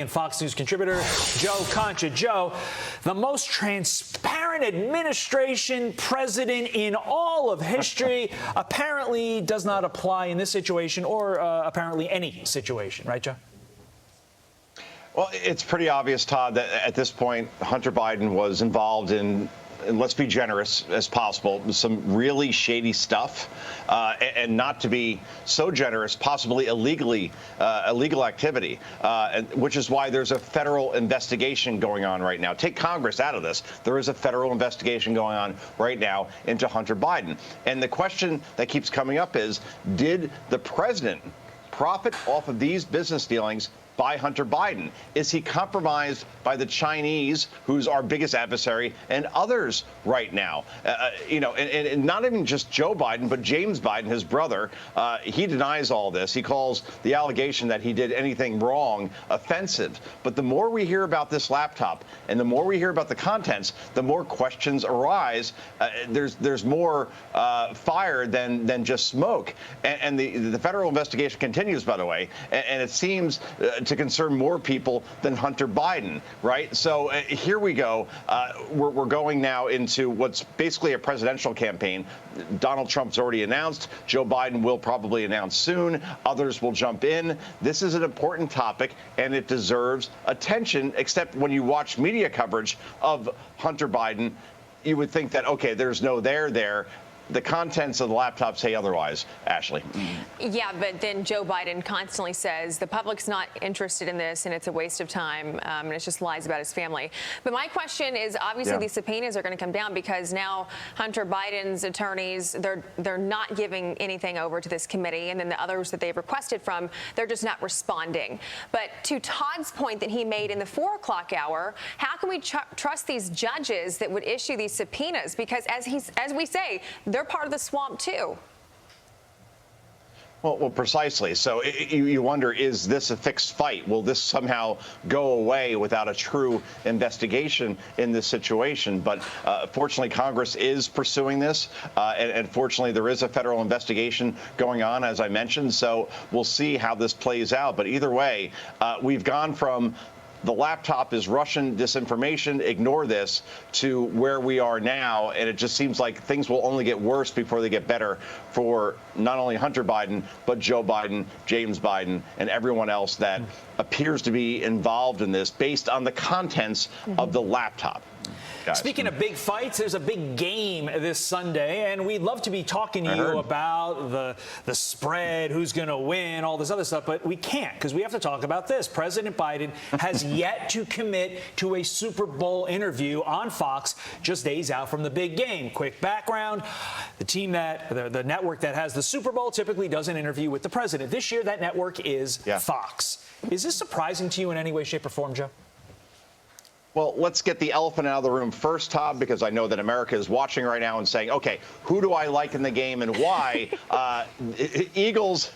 And Fox News contributor Joe Concha. Joe, the most transparent administration president in all of history apparently does not apply in this situation or apparently any situation. Right, Joe? Well, it's pretty obvious, Todd, that at this point, Hunter Biden was involved in, and let's be generous as possible, some really shady stuff, and not to be so generous, possibly illegal activity, which is why there's a federal investigation going on right now. Take Congress out of this. There is a federal investigation going on right now into Hunter Biden. And the question that keeps coming up is, did the president profit off of these business dealings by Hunter Biden? Is he compromised by the Chinese, who's our biggest adversary, and others right now? And not even just Joe Biden, but James Biden, his brother. He denies all this. He calls the allegation that he did anything wrong offensive. But the more we hear about this laptop and the more we hear about the contents, the more questions arise. There's more fire than just smoke. And the federal investigation continues, by the way, and it seems to concern more people than Hunter Biden, right? So here we go. We're going now into what's basically a presidential campaign. Donald Trump's already announced. Joe Biden will probably announce soon. Others will jump in. This is an important topic, and it deserves attention, except when you watch media coverage of Hunter Biden, you would think that, okay, there's no there. The contents of the laptop say otherwise, Ashley. Yeah, but then Joe Biden constantly says the public's not interested in this and it's a waste of time, and it's just lies about his family. But my question is, obviously, these subpoenas are going to come down because now Hunter Biden's attorneys, they're not giving anything over to this committee, and then the others that they've requested from, they're just not responding. But to Todd's point that he made in the 4 o'clock hour, how can we trust these judges that would issue these subpoenas? Because as we say, they're part of the swamp too. Well, precisely. So you wonder, is this a fixed fight? Will this somehow go away without a true investigation in this situation? But fortunately, Congress is pursuing this. And fortunately, there is a federal investigation going on, as I mentioned. So we'll see how this plays out. But either way, we've gone from the laptop is Russian disinformation, ignore this, to where we are now. And it just seems like things will only get worse before they get better for not only Hunter Biden, but Joe Biden, James Biden, and everyone else that appears to be involved in this based on the contents of the laptop. Guys. Speaking of big fights, there's a big game this Sunday, and we'd love to be talking to you about the spread, who's going to win, all this other stuff, but we can't because we have to talk about this. President Biden has yet to commit to a Super Bowl interview on Fox just days out from the big game. Quick background, the team the network that has the Super Bowl typically does an interview with the president. This year, that network is Fox. Is this surprising to you in any way, shape, or form, Joe? Well, let's get the elephant out of the room first, Todd, because I know that America is watching right now and saying, okay, who do I like in the game and why? Eagles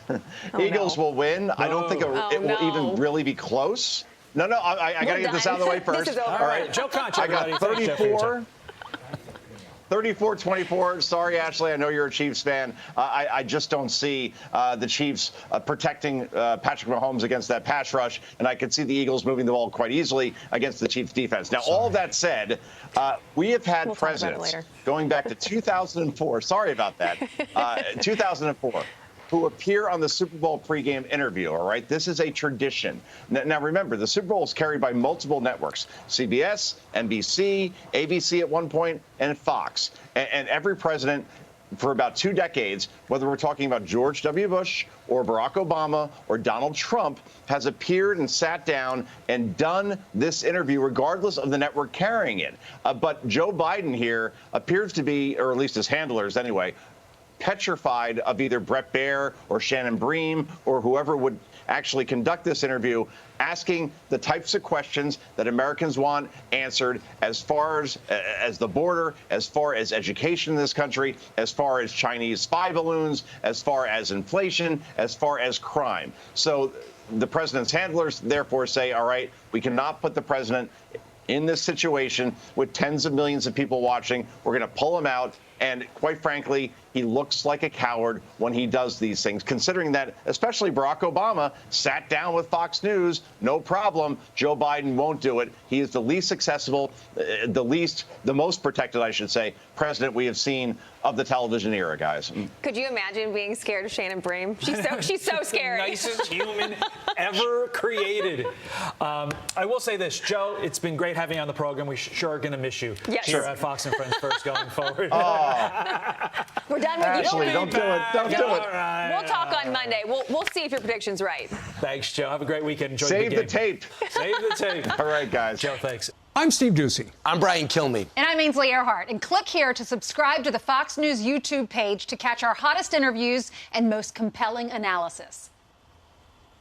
will win. I don't think it will even really be close. No, I got to get this out of the way first. This is over. All right, Joe Concha. I got 34-24. Sorry, Ashley, I know you're a Chiefs fan. I just don't see the Chiefs protecting Patrick Mahomes against that pass rush, and I could see the Eagles moving the ball quite easily against the Chiefs defense. Now, all that said, we have had presidents going back to 2004. Sorry about that. 2004. Who appear on the Super Bowl pregame interview, all right? This is a tradition. Now, remember, the Super Bowl is carried by multiple networks, CBS, NBC, ABC at one point, and Fox. And every president for about 2 decades, whether we're talking about George W. Bush or Barack Obama or Donald Trump, has appeared and sat down and done this interview regardless of the network carrying it. But Joe Biden here appears to be, or at least his handlers anyway, petrified of either Brett Baer or Shannon Bream or whoever would actually conduct this interview, asking the types of questions that Americans want answered as far as the border, as far as education in this country, as far as Chinese spy balloons, as far as inflation, as far as crime. So the president's handlers therefore say, all right, we cannot put the president in this situation with tens of millions of people watching. We're going to pull him out. And quite frankly, he looks like a coward when he does these things, considering that especially Barack Obama sat down with Fox News, no problem. Joe Biden won't do it. He is the least accessible, the most protected, I should say, president we have seen of the television era, guys. Could you imagine being scared of Shannon Bream? She's so scary. The nicest human ever created. I will say this, Joe, it's been great having you on the program. We sure are going to miss you here at Fox and Friends First going forward. We're done with Ashley, you. don't do it. Don't do it. Right. We'll talk on Monday. We'll see if your prediction's right. Thanks, Joe. Have a great weekend. Enjoy Save the the game. tape. Save the tape. All right, guys. Joe, thanks. I'm Steve Ducey. I'm Brian Kilmeade. And I'm Ainsley Earhart. And click here to subscribe to the Fox News YouTube page to catch our hottest interviews and most compelling analysis.